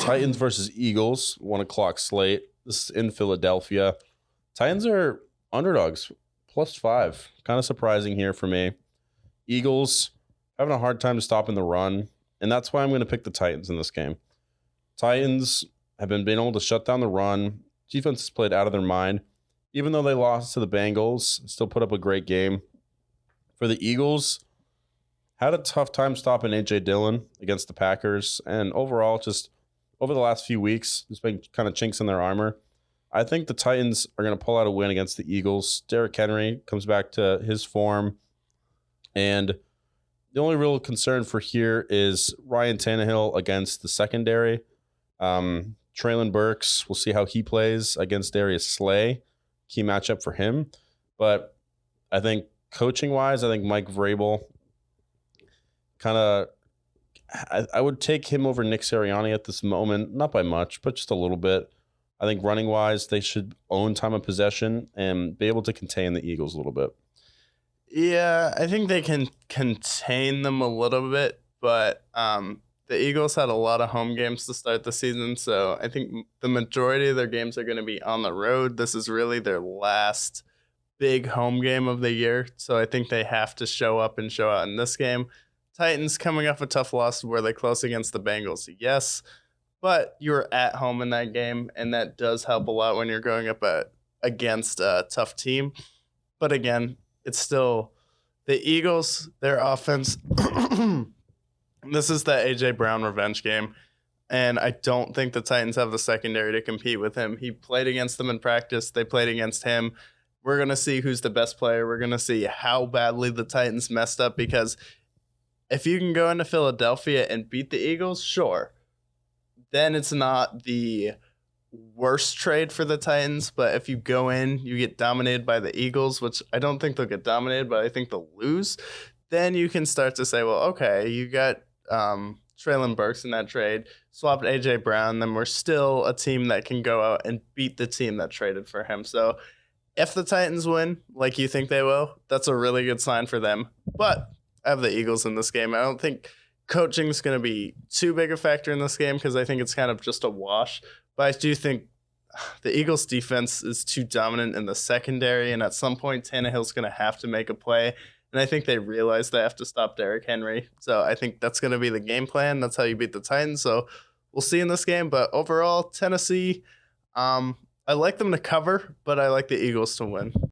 Titans versus Eagles, 1 o'clock slate. This is in Philadelphia. Titans are underdogs, +5. Kind of surprising here for me. Eagles having a hard time stopping the run, and that's why I'm going to pick the Titans in this game. Titans have been able to shut down the run. Defense has played out of their mind. Even though they lost to the Bengals, still put up a great game. For the Eagles, had a tough time stopping A.J. Dillon against the Packers, and overall, just over the last few weeks, there's been kind of chinks in their armor. I think the Titans are going to pull out a win against the Eagles. Derrick Henry comes back to his form, and the only real concern for here is Ryan Tannehill against the secondary. Traylon Burks, we'll see how he plays against Darius Slay. Key matchup for him. But I think coaching-wise, I think Mike Vrabel I would take him over Nick Sirianni at this moment. Not by much, but just a little bit. I think running-wise, they should own time of possession and be able to contain the Eagles a little bit. Yeah, I think they can contain them a little bit, but the Eagles had a lot of home games to start the season, so I think the majority of their games are going to be on the road. This is really their last big home game of the year, so I think they have to show up and show out in this game. Titans coming off a tough loss. Were they close against the Bengals? Yes, but you were at home in that game, and that does help a lot when you're going up against a tough team. But again, it's still the Eagles, their offense. This is the A.J. Brown revenge game, and I don't think the Titans have the secondary to compete with him. He played against them in practice. They played against him. We're going to see who's the best player. We're going to see how badly the Titans messed up, because if you can go into Philadelphia and beat the Eagles, sure. Then it's not the worst trade for the Titans, but if you go in, you get dominated by the Eagles, which I don't think they'll get dominated, but I think they'll lose, then you can start to say, well, okay, you got Traylon Burks in that trade, swapped A.J. Brown, then we're still a team that can go out and beat the team that traded for him. So if the Titans win, like you think they will, that's a really good sign for them. But I have the Eagles in this game. I don't think coaching is going to be too big a factor in this game, because I think it's kind of just a wash. But I do think the Eagles' defense is too dominant in the secondary, and at some point, Tannehill's going to have to make a play. And I think they realize they have to stop Derrick Henry. So I think that's going to be the game plan. That's how you beat the Titans. So we'll see in this game. But overall, Tennessee, I like them to cover, but I like the Eagles to win.